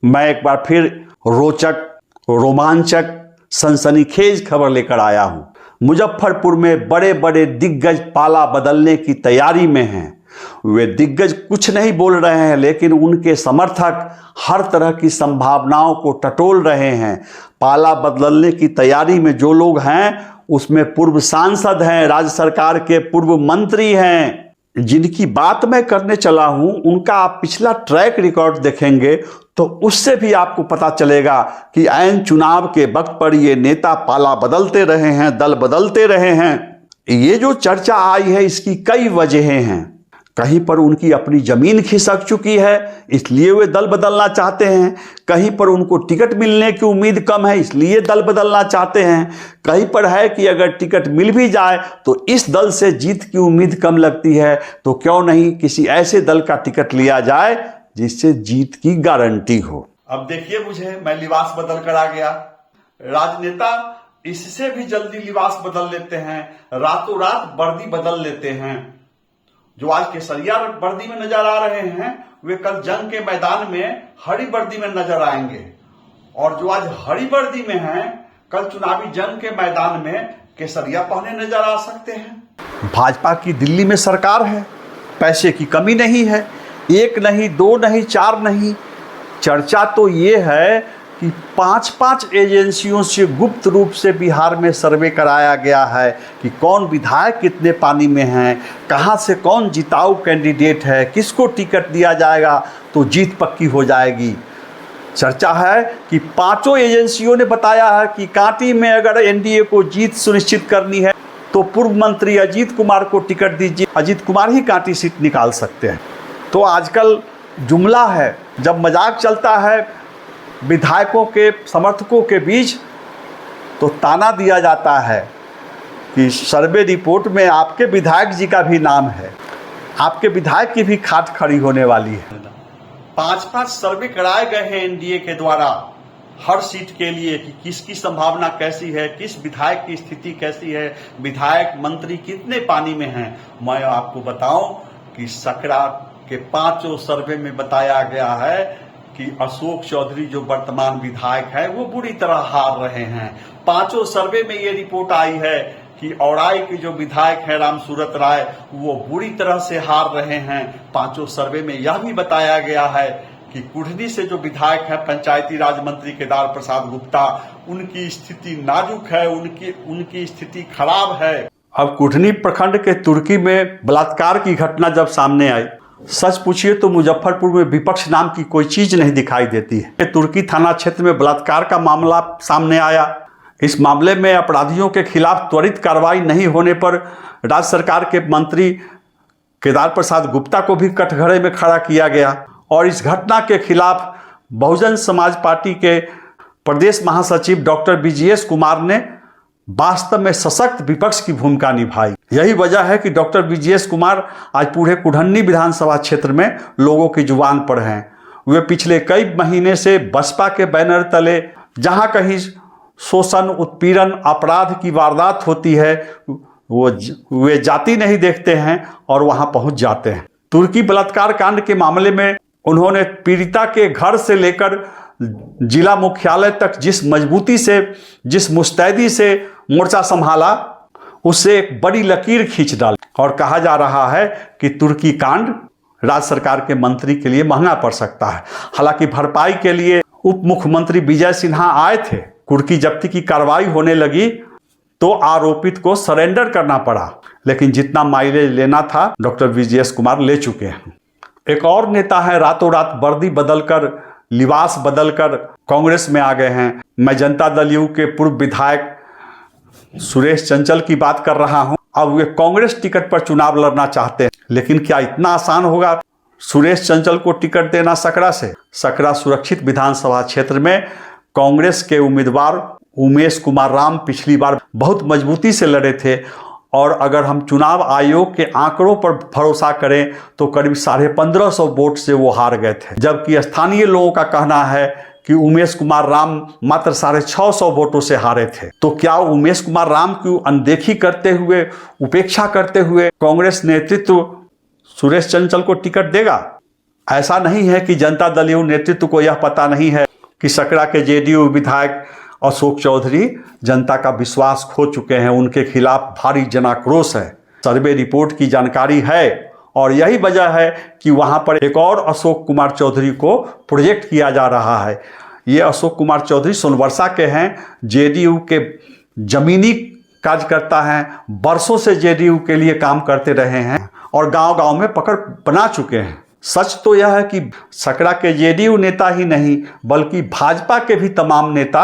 मैं एक बार फिर रोचक, रोमांचक, सनसनीखेज खबर लेकर आया हूं। मुजफ्फरपुर में बड़े बड़े दिग्गज पाला बदलने की तैयारी में हैं। वे दिग्गज कुछ नहीं बोल रहे हैं, लेकिन उनके समर्थक हर तरह की संभावनाओं को टटोल रहे हैं। पाला बदलने की तैयारी में जो लोग हैं उसमें पूर्व सांसद हैं, राज्य सरकार के पूर्व मंत्री हैं। जिनकी बात मैं करने चला हूं उनका आप पिछला ट्रैक रिकॉर्ड देखेंगे तो उससे भी आपको पता चलेगा कि ऐन चुनाव के वक्त पर ये नेता पाला बदलते रहे हैं, दल बदलते रहे हैं। ये जो चर्चा आई है इसकी कई वजहें हैं। कहीं पर उनकी अपनी जमीन खिसक चुकी है इसलिए वे दल बदलना चाहते हैं, कहीं पर उनको टिकट मिलने की उम्मीद कम है इसलिए दल बदलना चाहते हैं, कहीं पर है कि अगर टिकट मिल भी जाए तो इस दल से जीत की उम्मीद कम लगती है, तो क्यों नहीं किसी ऐसे दल का टिकट लिया जाए जिससे जीत की गारंटी हो। अब देखिए, मुझे मैं लिबास बदल कर आ गया। राजनेता इससे भी जल्दी लिबास बदल लेते हैं, रातों रात वर्दी बदल लेते हैं। जो आज केसरिया वर्दी में नजर आ रहे हैं वे कल जंग के मैदान में हरी वर्दी में नजर आएंगे, और जो आज हरी वर्दी में हैं कल चुनावी जंग के मैदान में केसरिया पहने नजर आ सकते हैं। भाजपा की दिल्ली में सरकार है, पैसे की कमी नहीं है। एक नहीं, दो नहीं, चार नहीं, चर्चा तो ये है कि 5-5 एजेंसियों से गुप्त रूप से बिहार में सर्वे कराया गया है कि कौन विधायक कितने पानी में हैं, कहां से कौन जिताऊ कैंडिडेट है, किसको टिकट दिया जाएगा तो जीत पक्की हो जाएगी। चर्चा है कि 5 एजेंसियों ने बताया है कि कांटी में अगर एनडीए को जीत सुनिश्चित करनी है तो पूर्व मंत्री अजीत कुमार को टिकट दीजिए, अजीत कुमार ही कांटी सीट निकाल सकते हैं। तो आजकल जुमला है, जब मजाक चलता है विधायकों के समर्थकों के बीच तो ताना दिया जाता है कि सर्वे रिपोर्ट में आपके विधायक जी का भी नाम है, आपके विधायक की भी खाट खड़ी होने वाली है। 5-5 सर्वे कराए गए हैं एनडीए के द्वारा हर सीट के लिए कि किसकी संभावना कैसी है, किस विधायक की स्थिति कैसी है, विधायक मंत्री कितने पानी में हैं। मैं आपको बताऊं कि सकरा के 5 सर्वे में बताया गया है कि अशोक चौधरी जो वर्तमान विधायक है वो बुरी तरह हार रहे हैं। 5 सर्वे में ये रिपोर्ट आई है कि औराई के जो विधायक है रामसूरत राय वो बुरी तरह से हार रहे हैं। 5 सर्वे में यह भी बताया गया है कि कुढ़नी से जो विधायक है पंचायती राज मंत्री केदार प्रसाद गुप्ता, उनकी स्थिति नाजुक है, उनकी स्थिति खराब है। अब कुढ़नी प्रखंड के तुर्की में बलात्कार की घटना जब सामने आई, सच पूछिए तो मुजफ्फरपुर में विपक्ष नाम की कोई चीज नहीं दिखाई देती है। तुर्की थाना क्षेत्र में बलात्कार का मामला सामने आया। इस मामले में अपराधियों के खिलाफ त्वरित कार्रवाई नहीं होने पर राज्य सरकार के मंत्री केदार प्रसाद गुप्ता को भी कटघरे में खड़ा किया गया, और इस घटना के खिलाफ बहुजन समाज पार्टी के प्रदेश महासचिव डॉक्टर बीजीएस कुमार ने वास्तव में सशक्त विपक्ष की भूमिका निभाई। यही वजह है कि डॉक्टर बीजीएस कुमार आज पूरे कुढ़नी विधानसभा क्षेत्र में लोगों की जुबान पर हैं। वे पिछले कई महीने से बसपा के बैनर तले जहां कहीं शोषण, उत्पीड़न, अपराध की वारदात होती है वे जाति नहीं देखते हैं और वहां पहुंच जाते हैं। तुर्की बलात्कार कांड के मामले में उन्होंने पीड़िता के घर से लेकर जिला मुख्यालय तक जिस मजबूती से, जिस मुस्तैदी से मोर्चा संभाला उससे एक बड़ी लकीर खींच डाली, और कहा जा रहा है कि तुर्की कांड राज्य सरकार के मंत्री के लिए महंगा पड़ सकता है। हालांकि भरपाई के लिए उप मुख्यमंत्री विजय सिन्हा आए थे। कुर्की जब्ती की कार्रवाई होने लगी तो आरोपित को सरेंडर करना पड़ा, लेकिन जितना माइलेज लेना था डॉक्टर बीजीएस कुमार ले चुके हैं। एक और नेता है रातों रात वर्दी बदलकर, लिबास बदलकर कांग्रेस में आ गए हैं। मैं जनता दल यू के पूर्व विधायक सुरेश चंचल की बात कर रहा हूं। अब वे कांग्रेस टिकट पर चुनाव लड़ना चाहते हैं, लेकिन क्या इतना आसान होगा सुरेश चंचल को टिकट देना सकरा से? सकरा सुरक्षित विधानसभा क्षेत्र में कांग्रेस के उम्मीदवार उमेश कुमार राम पिछली बार बहुत मजबूती से लड़े थे, और अगर हम चुनाव आयोग के आंकड़ों पर भरोसा करें तो करीब 1550 वोट से वो हार गए थे, जबकि स्थानीय लोगों का कहना है कि उमेश कुमार राम मात्र 650 वोटों से हारे थे। तो क्या उमेश कुमार राम की अनदेखी करते हुए, उपेक्षा करते हुए कांग्रेस नेतृत्व सुरेश चंचल को टिकट देगा? ऐसा नहीं है कि जनता दल यू नेतृत्व को यह पता नहीं है कि सकरा के जेडीयू विधायक अशोक चौधरी जनता का विश्वास खो चुके हैं, उनके खिलाफ भारी जनाक्रोश है। सर्वे रिपोर्ट की जानकारी है और यही वजह है कि वहां पर एक और अशोक कुमार चौधरी को प्रोजेक्ट किया जा रहा है। ये अशोक कुमार चौधरी सोनवर्षा के हैं, जेडीयू के जमीनी कार्यकर्ता हैं, वर्षों से जेडीयू के लिए काम करते रहे हैं और गांव-गांव में पकड़ बना चुके हैं। सच तो यह है कि सकरा के जेडीयू नेता ही नहीं बल्कि भाजपा के भी तमाम नेता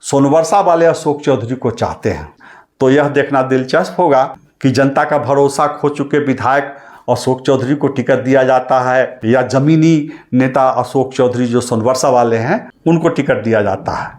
सोनवर्षा वाले अशोक चौधरी को चाहते हैं। तो यह देखना दिलचस्प होगा कि जनता का भरोसा खो चुके विधायक अशोक चौधरी को टिकट दिया जाता है या जमीनी नेता अशोक चौधरी जो सोनवर्षा वाले हैं उनको टिकट दिया जाता है।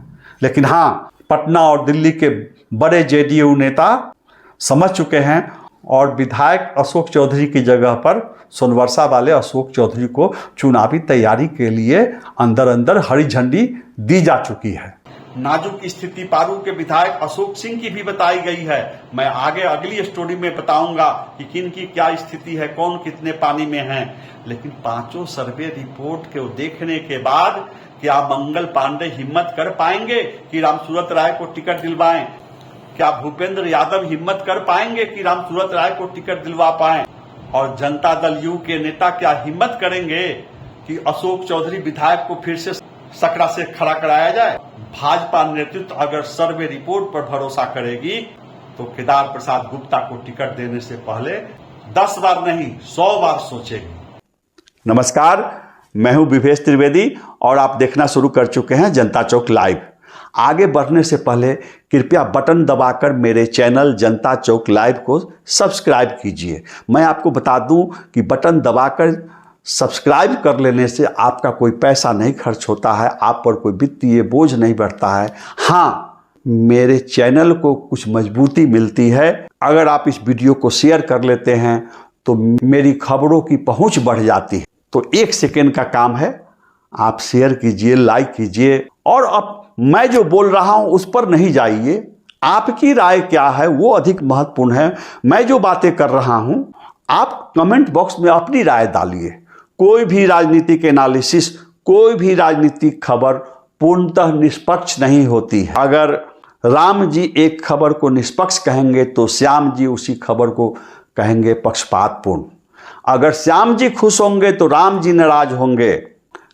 लेकिन हाँ, पटना और दिल्ली के बड़े जेडीयू नेता समझ चुके हैं और विधायक अशोक चौधरी की जगह पर सोनवर्षा वाले अशोक चौधरी को चुनावी तैयारी के लिए अंदर अंदर हरी झंडी दी जा चुकी है। नाजुक स्थिति पारू के विधायक अशोक सिंह की भी बताई गई है। मैं आगे अगली स्टोरी में बताऊंगा कि किन की क्या स्थिति है, कौन कितने पानी में है। लेकिन पांचों सर्वे रिपोर्ट के देखने के बाद क्या मंगल पांडे हिम्मत कर पाएंगे कि रामसूरत राय को टिकट दिलवाएं? क्या भूपेंद्र यादव हिम्मत कर पाएंगे कि रामसूरत राय को टिकट दिलवा पाएं? और जनता दल यू के नेता क्या हिम्मत करेंगे कि अशोक चौधरी विधायक को फिर से सकरा से खड़ा कराया जाए? भाजपा नेतृत्व अगर सर्वे रिपोर्ट पर भरोसा करेगी तो केदार प्रसाद गुप्ता को टिकट देने से पहले 10 बार नहीं 100 बार सोचेगी। नमस्कार, मैं हूं विवेश त्रिवेदी और आप देखना शुरू कर चुके हैं जनता चौक लाइव। आगे बढ़ने से पहले कृपया बटन दबाकर मेरे चैनल जनता चौक लाइव को सब्सक्राइब कीजिए। मैं आपको बता दूं कि बटन दबाकर सब्सक्राइब कर लेने से आपका कोई पैसा नहीं खर्च होता है, आप पर कोई वित्तीय बोझ नहीं बढ़ता है। हाँ, मेरे चैनल को कुछ मजबूती मिलती है। अगर आप इस वीडियो को शेयर कर लेते हैं तो मेरी खबरों की पहुंच बढ़ जाती है। तो 1 सेकेंड का काम है, आप शेयर कीजिए, लाइक कीजिए और अब मैं जो बोल रहा हूं उस पर नहीं जाइए। आपकी राय क्या है वो अधिक महत्वपूर्ण है। मैं जो बातें कर रहा हूं आप कमेंट बॉक्स में अपनी राय डालिए। कोई भी राजनीतिक एनालिसिस, कोई भी राजनीतिक खबर पूर्णतः निष्पक्ष नहीं होती है। अगर राम जी एक खबर को निष्पक्ष कहेंगे तो श्याम जी उसी खबर को कहेंगे पक्षपातपूर्ण। अगर श्याम जी खुश होंगे तो राम जी नाराज होंगे,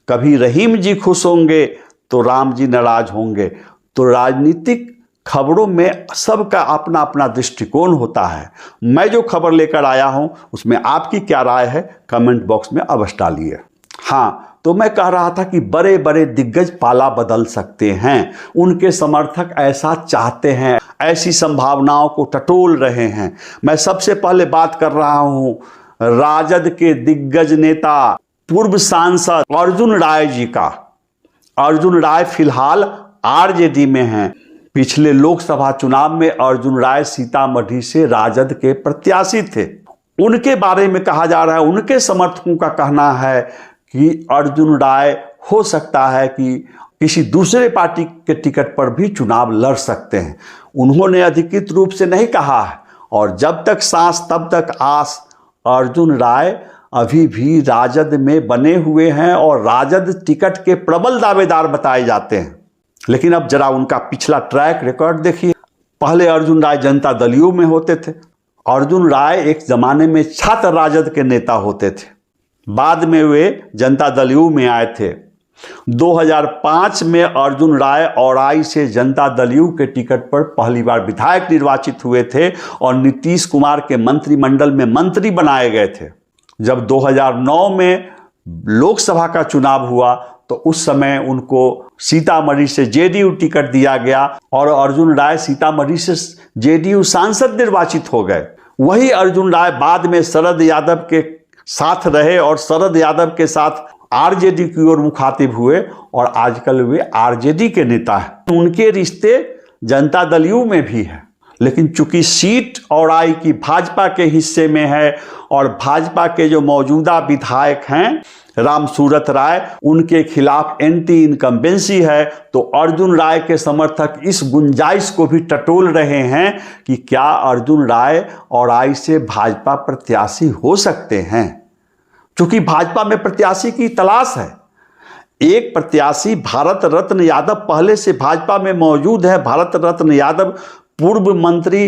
कभी रहीम जी खुश होंगे तो राम जी नाराज होंगे। तो राजनीतिक खबरों में सबका अपना अपना दृष्टिकोण होता है। मैं जो खबर लेकर आया हूं उसमें आपकी क्या राय है कमेंट बॉक्स में अवश्य डालिए। हाँ, तो मैं कह रहा था कि बड़े बड़े दिग्गज पाला बदल सकते हैं, उनके समर्थक ऐसा चाहते हैं, ऐसी संभावनाओं को टटोल रहे हैं। मैं सबसे पहले बात कर रहा हूं राजद के दिग्गज नेता पूर्व सांसद अर्जुन राय जी का। अर्जुन राय फिलहाल आरजेडी में हैं। पिछले लोकसभा चुनाव में अर्जुन राय सीतामढ़ी से राजद के प्रत्याशी थे। उनके बारे में कहा जा रहा है, उनके समर्थकों का कहना है कि अर्जुन राय हो सकता है कि किसी दूसरे पार्टी के टिकट पर भी चुनाव लड़ सकते हैं। उन्होंने अधिकृत रूप से नहीं कहा है और जब तक सांस तब तक आस। अर्जुन राय अभी भी राजद में बने हुए हैं और राजद टिकट के प्रबल दावेदार बताए जाते हैं। लेकिन अब जरा उनका पिछला ट्रैक रिकॉर्ड देखिए। पहले अर्जुन राय जनता दल यू में होते थे। अर्जुन राय एक जमाने में छात्र राजद के नेता होते थे, बाद में वे जनता दल यू में आए थे। 2005 में अर्जुन राय औराई से जनता दल यू के टिकट पर पहली बार विधायक निर्वाचित हुए थे और नीतीश कुमार के मंत्रिमंडल में मंत्री बनाए गए थे। जब 2009 में लोकसभा का चुनाव हुआ तो उस समय उनको सीतामढ़ी से जेडीयू टिकट दिया गया और अर्जुन राय सीतामढ़ी से जेडीयू सांसद निर्वाचित हो गए। वही अर्जुन राय बाद में शरद यादव के साथ रहे और शरद यादव के साथ आरजेडी की ओर मुखातिब हुए और आजकल वे आरजेडी के नेता हैं। उनके रिश्ते जनता दल यू में भी है, लेकिन चूंकि सीट औराई की भाजपा के हिस्से में है और भाजपा के जो मौजूदा विधायक हैं रामसूरत राय, उनके खिलाफ एंटी इनकम्बेंसी है, तो अर्जुन राय के समर्थक इस गुंजाइश को भी टटोल रहे हैं कि क्या अर्जुन राय औराई से भाजपा प्रत्याशी हो सकते हैं। क्योंकि भाजपा में प्रत्याशी की तलाश है। एक प्रत्याशी भारत रत्न यादव पहले से भाजपा में मौजूद है। भारत रत्न यादव पूर्व मंत्री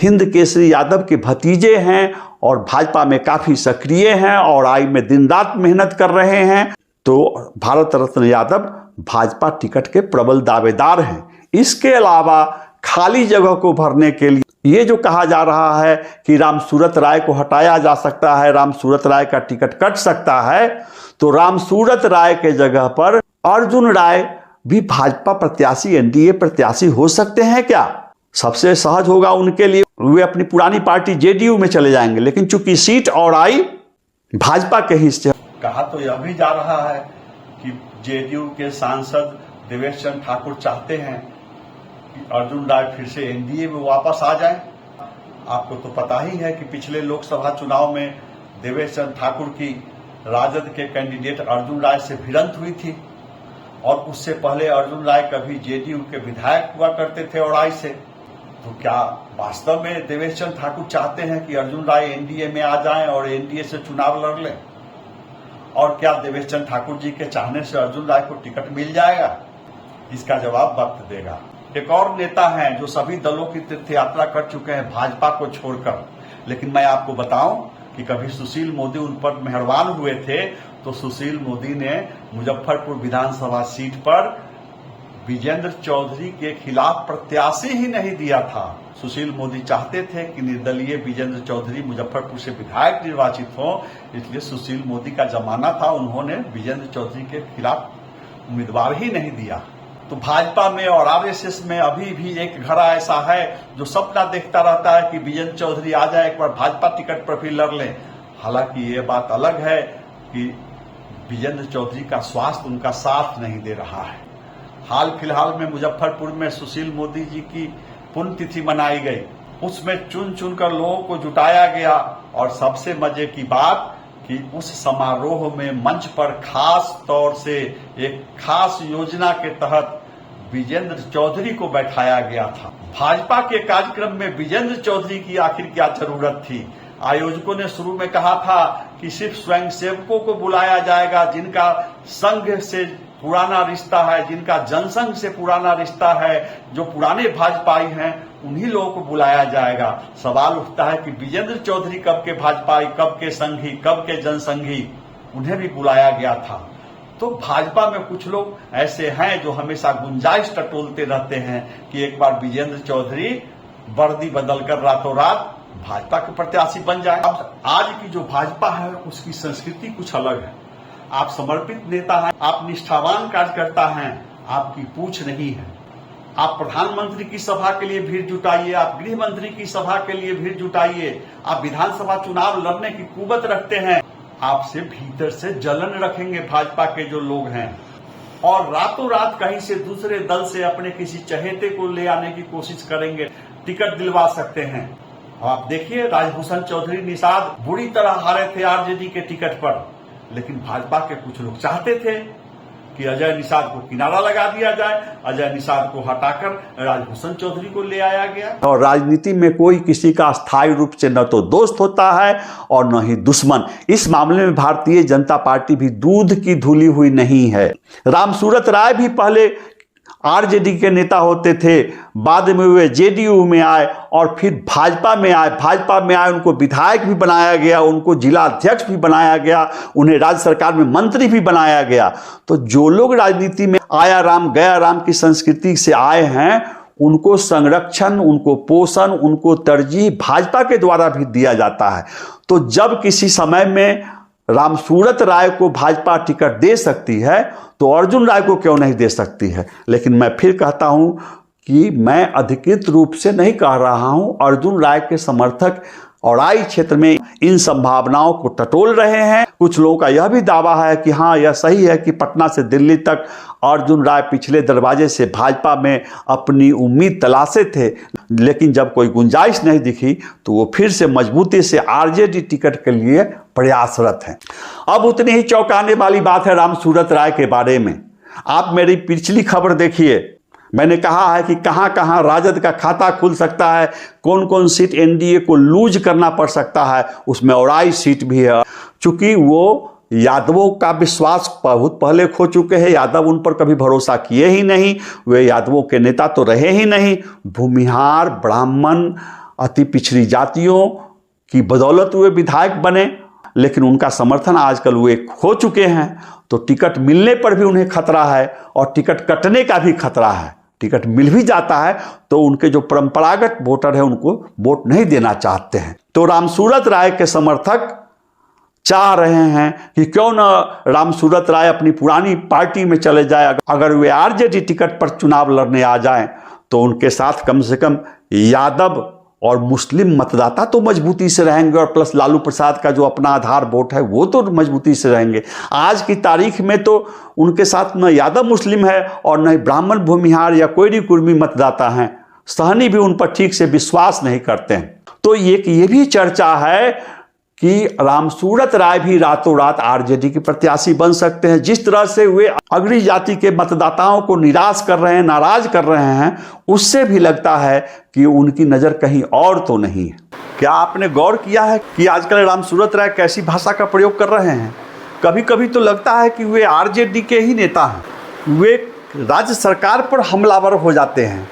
हिंद केसरी यादव के भतीजे हैं और भाजपा में काफ़ी सक्रिय हैं और आई में दिन रात मेहनत कर रहे हैं। तो भारत रत्न यादव भाजपा टिकट के प्रबल दावेदार हैं। इसके अलावा खाली जगह को भरने के लिए ये जो कहा जा रहा है कि रामसूरत राय को हटाया जा सकता है, रामसूरत राय का टिकट कट सकता है, तो रामसूरत राय के जगह पर अर्जुन राय भी भाजपा प्रत्याशी, एनडीए प्रत्याशी हो सकते हैं क्या? सबसे सहज होगा उनके लिए, वे अपनी पुरानी पार्टी जेडीयू में चले जाएंगे। लेकिन चूंकि सीट और आई भाजपा के हिस्से। कहा तो यह भी जा रहा है कि जेडीयू के सांसद देवेश चंद्र ठाकुर चाहते हैं कि अर्जुन राय फिर से एनडीए में वापस आ जाएं। आपको तो पता ही है कि पिछले लोकसभा चुनाव में देवेश चंद्र ठाकुर की राजद के कैंडिडेट अर्जुन राय से भिड़ंत हुई थी और उससे पहले अर्जुन राय कभी जेडीयू के विधायक हुआ करते थे औराई से। तो क्या वास्तव में देवेश चंद्र ठाकुर चाहते हैं कि अर्जुन राय एनडीए में आ जाएं और एनडीए से चुनाव लड़ लें? और क्या देवेश चंद्र ठाकुर जी के चाहने से अर्जुन राय को टिकट मिल जाएगा? इसका जवाब वक्त देगा। एक और नेता हैं जो सभी दलों की तीर्थ यात्रा कर चुके हैं भाजपा को छोड़कर, लेकिन मैं आपको बताऊं कि कभी सुशील मोदी उन पर मेहरबान हुए थे तो सुशील मोदी ने मुजफ्फरपुर विधानसभा सीट पर विजेंद्र चौधरी के खिलाफ प्रत्याशी ही नहीं दिया था। सुशील मोदी चाहते थे कि निर्दलीय विजेंद्र चौधरी मुजफ्फरपुर से विधायक निर्वाचित हो, इसलिए सुशील मोदी का जमाना था, उन्होंने विजेंद्र चौधरी के खिलाफ उम्मीदवार ही नहीं दिया। तो भाजपा में और आरएसएस में अभी भी एक घड़ा ऐसा है जो सपना देखता रहता है कि विजेंद्र चौधरी आ जाए, एक बार भाजपा टिकट पर भी लड़ लें। हालांकि ये बात अलग है कि विजेंद्र चौधरी का स्वास्थ्य उनका साथ नहीं दे रहा है। हाल फिलहाल में मुजफ्फरपुर में सुशील मोदी जी की पुण्यतिथि मनाई गई, उसमें चुन चुनकर लोगों को जुटाया गया और सबसे मजे की बात कि उस समारोह में मंच पर खास तौर से एक खास योजना के तहत विजेंद्र चौधरी को बैठाया गया था। भाजपा के कार्यक्रम में विजेंद्र चौधरी की आखिर क्या जरूरत थी? आयोजकों ने शुरू में कहा था कि सिर्फ स्वयंसेवकों को बुलाया जाएगा, जिनका संघ से पुराना रिश्ता है, जिनका जनसंघ से पुराना रिश्ता है, जो पुराने भाजपाई हैं, उन्हीं लोगों को बुलाया जाएगा। सवाल उठता है कि विजेंद्र चौधरी कब के भाजपाई, कब के संघी, कब के जनसंघी, उन्हें भी बुलाया गया था। तो भाजपा में कुछ लोग ऐसे हैं जो हमेशा गुंजाइश टटोलते रहते हैं कि एक बार विजेंद्र चौधरी वर्दी बदलकर रातों रात भाजपा के प्रत्याशी बन जाए। अब आज की जो भाजपा है उसकी संस्कृति कुछ अलग है। आप समर्पित नेता हैं, आप निष्ठावान कार्यकर्ता हैं, आपकी पूछ नहीं है। आप प्रधानमंत्री की सभा के लिए भीड़ जुटाइए, आप गृह मंत्री की सभा के लिए भीड़ जुटाइए, आप विधानसभा चुनाव लड़ने की कुवत रखते हैं, आपसे भीतर से जलन रखेंगे भाजपा के जो लोग हैं और रातों रात कहीं से दूसरे दल से अपने किसी चहेते को ले आने की कोशिश करेंगे, टिकट दिलवा सकते हैं। आप देखिए राजभूषण चौधरी निषाद बुरी तरह हारे थे आरजेडी के टिकट पर, लेकिन भाजपा के कुछ लोग चाहते थे कि अजय निषाद को किनारा लगा दिया जाए, अजय निषाद को हटाकर राजभूषण चौधरी को ले आया गया। और राजनीति में कोई किसी का स्थायी रूप से न तो दोस्त होता है और न ही दुश्मन। इस मामले में भारतीय जनता पार्टी भी दूध की धुली हुई नहीं है। रामसूरत राय भी पहले आरजेडी के नेता होते थे, बाद में वे जेडीयू में आए और फिर भाजपा में आए, उनको विधायक भी बनाया गया, उनको जिला अध्यक्ष भी बनाया गया, उन्हें राज्य सरकार में मंत्री भी बनाया गया। तो जो लोग राजनीति में आया राम गया राम की संस्कृति से आए हैं, उनको संरक्षण, उनको पोषण, उनको तरजीह भाजपा के द्वारा भी दिया जाता है। तो जब किसी समय में रामसूरत राय को भाजपा टिकट दे सकती है तो अर्जुन राय को क्यों नहीं दे सकती है? लेकिन मैं फिर कहता हूं कि मैं अधिकृत रूप से नहीं कह रहा हूं, अर्जुन राय के समर्थक औराई क्षेत्र में इन संभावनाओं को टटोल रहे हैं। कुछ लोगों का यह भी दावा है कि हाँ, यह सही है कि पटना से दिल्ली तक अर्जुन राय पिछले दरवाजे से भाजपा में अपनी उम्मीद तलाशे थे, लेकिन जब कोई गुंजाइश नहीं दिखी तो वो फिर से मजबूती से आरजेडी टिकट के लिए प्रयासरत हैं। अब उतनी ही चौंकाने वाली बात है रामसूरत राय के बारे में। आप मेरी पिछली खबर देखिए, मैंने कहा है कि कहां कहां राजद का खाता खुल सकता है, कौन कौन सीट एनडीए को लूज करना पड़ सकता है, उसमें औराई सीट भी है। चूंकि वो यादवों का विश्वास बहुत पहले खो चुके हैं, यादव उन पर कभी भरोसा किए ही नहीं, वे यादवों के नेता तो रहे ही नहीं। भूमिहार, ब्राह्मण, अति पिछड़ी जातियों की बदौलत वे विधायक बने, लेकिन उनका समर्थन आजकल वे खो चुके हैं। तो टिकट मिलने पर भी उन्हें खतरा है और टिकट कटने का भी खतरा है। टिकट मिल भी जाता है तो उनके जो परंपरागत वोटर हैं उनको वोट नहीं देना चाहते हैं। तो रामसूरत राय के समर्थक चाह रहे हैं कि क्यों न रामसूरत राय अपनी पुरानी पार्टी में चले जाए। अगर वे आरजेडी टिकट पर चुनाव लड़ने आ जाएं तो उनके साथ कम से कम यादव और मुस्लिम मतदाता तो मजबूती से रहेंगे, और प्लस लालू प्रसाद का जो अपना आधार वोट है वो तो मजबूती से रहेंगे। आज की तारीख में तो उनके साथ न यादव मुस्लिम है और न ही ब्राह्मण, भूमिहार या कोयरी कुर्मी मतदाता हैं। सहनी भी उन पर ठीक से विश्वास नहीं करते हैं। तो ये भी चर्चा है कि रामसूरत राय भी रातों रात आरजेडी के प्रत्याशी बन सकते हैं। जिस तरह से वे अग्रणी जाति के मतदाताओं को निराश कर रहे हैं, नाराज कर रहे हैं, उससे भी लगता है कि उनकी नज़र कहीं और तो नहीं है। क्या आपने गौर किया है कि आजकल रामसूरत राय कैसी भाषा का प्रयोग कर रहे हैं? कभी कभी तो लगता है कि वे आरजेडी के ही नेता हैं, वे राज्य सरकार पर हमलावर हो जाते हैं।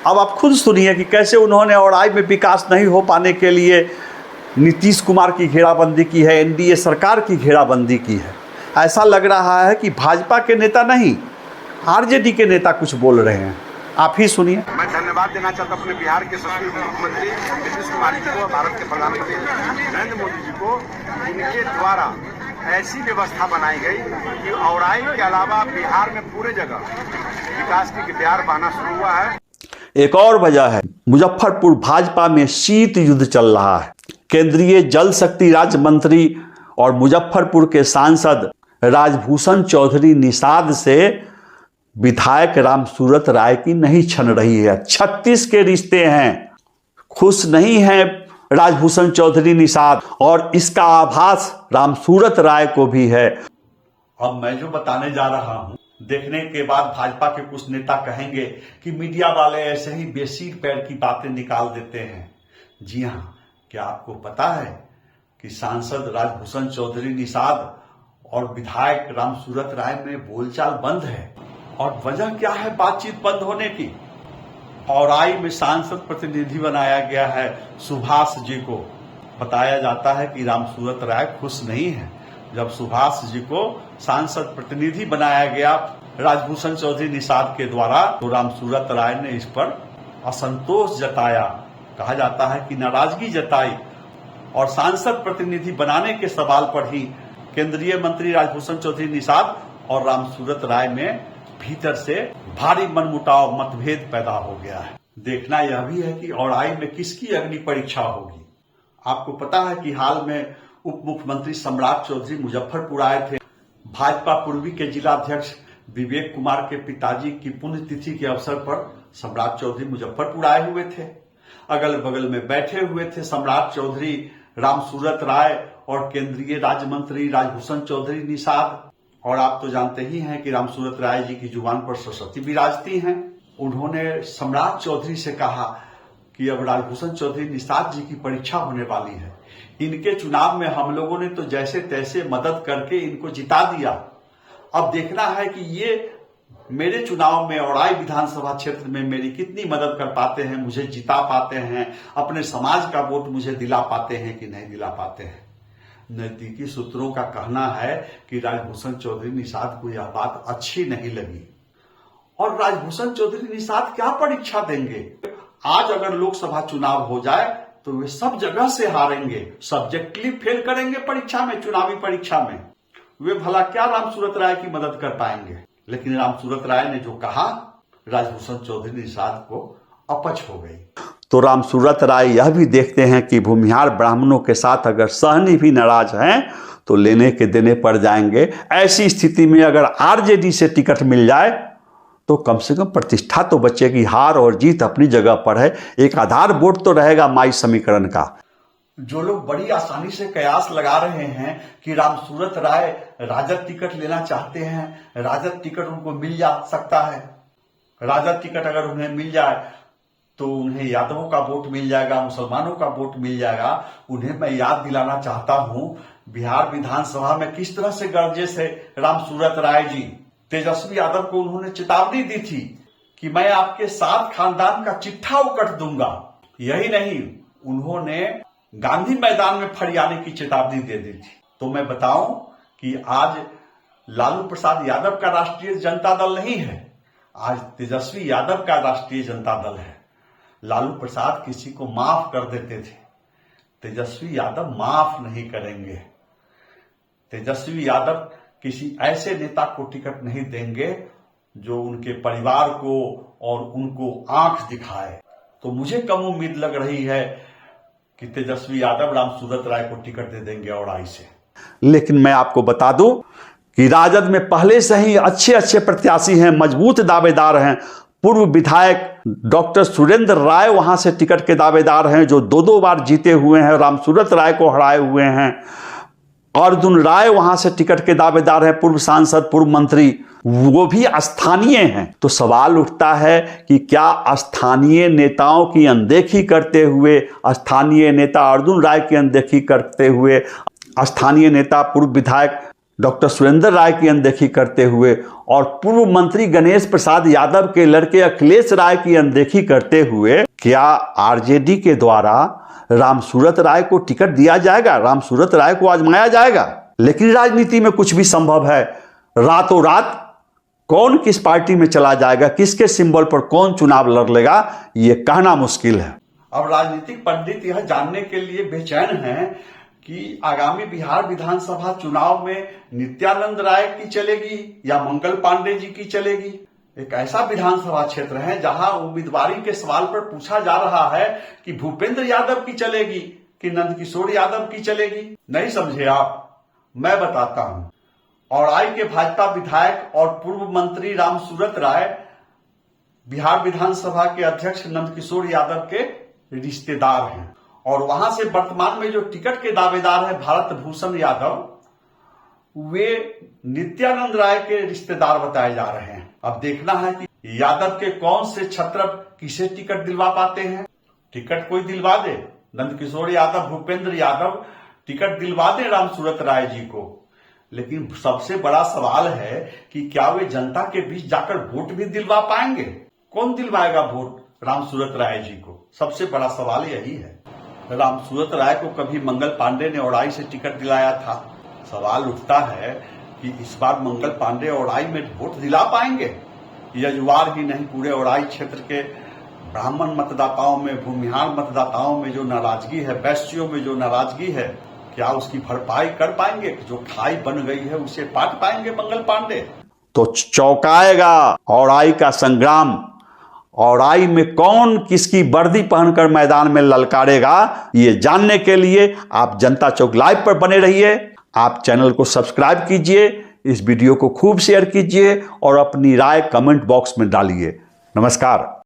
अब आप खुद सुनिए कि कैसे उन्होंने औराई में विकास नहीं हो पाने के लिए नीतीश कुमार की घेराबंदी की है, एनडीए सरकार की घेराबंदी की है। ऐसा लग रहा है कि भाजपा के नेता नहीं, आरजेडी के नेता कुछ बोल रहे हैं। आप ही सुनिए। मैं धन्यवाद देना चाहता हूँ अपने बिहार के यशस्वी मुख्यमंत्री नीतीश कुमार जी को, भारत के प्रधानमंत्री नरेंद्र मोदी जी को। इनके द्वारा ऐसी व्यवस्था बनाई गई कि औराई के अलावा बिहार में पूरे जगह विकास की बयार बहना शुरू हुआ है। एक और वजह है, मुजफ्फरपुर भाजपा में शीत युद्ध चल रहा है। केंद्रीय जल शक्ति राज्य मंत्री और मुजफ्फरपुर के सांसद राजभूषण चौधरी निषाद से विधायक रामसूरत राय की नहीं छन रही है। 36 के रिश्ते हैं, खुश नहीं हैं राजभूषण चौधरी निषाद, और इसका आभास रामसूरत राय को भी है। अब मैं जो बताने जा रहा हूं, देखने के बाद भाजपा के कुछ नेता कहेंगे कि मीडिया वाले ऐसे ही बेसिर पैर की बातें निकाल देते हैं। जी हां, क्या आपको पता है कि सांसद राजभूषण चौधरी निषाद और विधायक रामसूरत राय में बोलचाल बंद है? और वजह क्या है बातचीत बंद होने की? औराई में सांसद प्रतिनिधि बनाया गया है सुभाष जी को। बताया जाता है कि रामसूरत राय खुश नहीं है। जब सुभाष जी को सांसद प्रतिनिधि बनाया गया राजभूषण चौधरी निषाद के द्वारा, तो रामसूरत राय ने इस पर असंतोष जताया, कहा जाता है कि नाराजगी जताई, और सांसद प्रतिनिधि बनाने के सवाल पर ही केंद्रीय मंत्री राजभूषण चौधरी निषाद और रामसूरत राय में भीतर से भारी मनमुटाव, मतभेद पैदा हो गया है। देखना यह भी है कि औराई में किसकी अग्नि परीक्षा होगी। आपको पता है कि हाल में उप मुख्यमंत्री सम्राट चौधरी मुजफ्फरपुर आए थे। भाजपा पूर्वी के जिलाध्यक्ष विवेक कुमार के पिताजी की पुण्यतिथि के अवसर पर सम्राट चौधरी मुजफ्फरपुर आए हुए थे। अगल बगल में बैठे हुए थे सम्राट चौधरी, रामसूरत राय और केंद्रीय राज्य मंत्री राजभूषण चौधरी निषाद। और आप तो जानते ही हैं कि रामसूरत राय जी की जुबान पर सरस्वती विराजती हैं। उन्होंने सम्राट चौधरी से कहा कि अब राजभूषण चौधरी निषाद जी की परीक्षा होने वाली है। इनके चुनाव में हम लोगों ने तो जैसे तैसे मदद करके इनको जिता दिया। अब देखना है कि ये मेरे चुनाव में औराई विधानसभा क्षेत्र में मेरी कितनी मदद कर पाते हैं, मुझे जिता पाते हैं, अपने समाज का वोट मुझे दिला पाते हैं कि नहीं दिला पाते हैं। नजदीकी सूत्रों का कहना है कि राजभूषण चौधरी निषाद को यह बात अच्छी नहीं लगी। और राजभूषण चौधरी निषाद क्या परीक्षा देंगे? आज अगर लोकसभा चुनाव हो जाए तो वे सब जगह से हारेंगे, सब्जेक्टली फेल करेंगे परीक्षा में, चुनावी परीक्षा में। वे भला क्या रामसूरत राय की मदद कर पाएंगे? लेकिन रामसूरत राय ने जो कहा, राजभूषण चौधरी निषाद को अपच हो गई। तो रामसूरत राय यह भी देखते हैं कि भूमिहार ब्राह्मणों के साथ अगर सहनी भी नाराज हैं तो लेने के देने पड़ जाएंगे। ऐसी स्थिति में अगर आरजेडी से टिकट मिल जाए तो कम से कम प्रतिष्ठा तो बचेगी। हार और जीत अपनी जगह पर है, एक आधार वोट तो रहेगा माई समीकरण का। जो लोग बड़ी आसानी से कयास लगा रहे हैं कि रामसूरत राय राजद टिकट लेना चाहते हैं, राजद टिकट उनको मिल जा सकता है, राजद टिकट अगर उन्हें मिल जाए तो उन्हें यादवों का वोट मिल जाएगा, मुसलमानों का वोट मिल जाएगा। उन्हें मैं याद दिलाना चाहता हूं बिहार विधानसभा में किस तरह से गरजे से रामसूरत राय जी, तेजस्वी यादव को उन्होंने चेतावनी दी थी कि मैं आपके 7 खानदान का चिट्ठा उकट दूंगा। यही नहीं, उन्होंने गांधी मैदान में फरियाने की चेतावनी दे दी थी। तो मैं बताऊं कि आज लालू प्रसाद यादव का राष्ट्रीय जनता दल नहीं है, आज तेजस्वी यादव का राष्ट्रीय जनता दल है। लालू प्रसाद किसी को माफ कर देते थे, तेजस्वी यादव माफ नहीं करेंगे। तेजस्वी यादव किसी ऐसे नेता को टिकट नहीं देंगे जो उनके परिवार को और उनको आंख दिखाए। तो मुझे कम उम्मीद लग रही है कि तेजस्वी यादव रामसूरत राय को टिकट दे देंगे औराई से। लेकिन मैं आपको बता दूं कि राजद में पहले से ही अच्छे अच्छे प्रत्याशी हैं, मजबूत दावेदार हैं। पूर्व विधायक डॉक्टर सुरेंद्र राय वहां से टिकट के दावेदार हैं, जो 2 बार जीते हुए हैं, रामसूरत राय को हराए हुए हैं। अर्जुन राय वहां से टिकट के दावेदार हैं, पूर्व सांसद, पूर्व मंत्री, वो भी स्थानीय हैं। तो सवाल उठता है कि क्या स्थानीय नेताओं की अनदेखी करते हुए, स्थानीय नेता अर्जुन राय की अनदेखी करते हुए, स्थानीय नेता पूर्व विधायक डॉक्टर सुरेंद्र राय की अनदेखी करते हुए और पूर्व मंत्री गणेश प्रसाद यादव के लड़के अखिलेश राय की अनदेखी करते हुए क्या आरजेडी के द्वारा रामसूरत राय को टिकट दिया जाएगा, रामसूरत राय को आजमाया जाएगा? लेकिन राजनीति में कुछ भी संभव है। रातों रात कौन किस पार्टी में चला जाएगा, किसके सिंबल पर कौन चुनाव लड़ लेगा, यह कहना मुश्किल है। अब राजनीतिक पंडित यह जानने के लिए बेचैन हैं कि आगामी बिहार विधानसभा चुनाव में नित्यानंद राय की चलेगी या मंगल पांडे जी की चलेगी। एक ऐसा विधानसभा क्षेत्र है जहां उम्मीदवारी के सवाल पर पूछा जा रहा है कि भूपेंद्र यादव की चलेगी कि नंदकिशोर यादव की चलेगी। नहीं समझे आप? मैं बताता हूं। औराई के भाजपा विधायक और पूर्व मंत्री रामसूरत राय बिहार विधानसभा के अध्यक्ष नंदकिशोर यादव के रिश्तेदार हैं और वहां से वर्तमान में जो टिकट के दावेदार हैं भारत भूषण यादव, वे नित्यानंद राय के रिश्तेदार बताए जा रहे हैं। अब देखना है कि यादव के कौन से छत्र किसे टिकट दिलवा पाते हैं। टिकट कोई दिलवा दे, नंदकिशोर यादव, भूपेंद्र यादव टिकट दिलवा दे रामसूरत राय जी को। लेकिन सबसे बड़ा सवाल है कि क्या वे जनता के बीच जाकर वोट भी दिलवा पाएंगे? कौन दिलवाएगा वोट रामसूरत राय जी को? सबसे बड़ा सवाल यही है। रामसूरत राय को कभी मंगल पांडे ने औराई से टिकट दिलाया था। सवाल उठता है कि इस बार मंगल पांडे औराई में वोट दिला पाएंगे? यजुवार ही नहीं, पूरे औराई क्षेत्र के ब्राह्मण मतदाताओं में, भूमिहार मतदाताओं में जो नाराजगी है, वैश्यों में जो नाराजगी है, क्या उसकी भरपाई कर पाएंगे? जो खाई बन गई है उसे पाट पाएंगे मंगल पांडे? तो चौंकाएगा औराई का संग्राम। औराई में कौन किसकी वर्दी पहनकर मैदान में ललकारेगा, ये जानने के लिए आप जनता चौक लाइव पर बने रहिए। आप चैनल को सब्सक्राइब कीजिए, इस वीडियो को खूब शेयर कीजिए और अपनी राय कमेंट बॉक्स में डालिए। नमस्कार।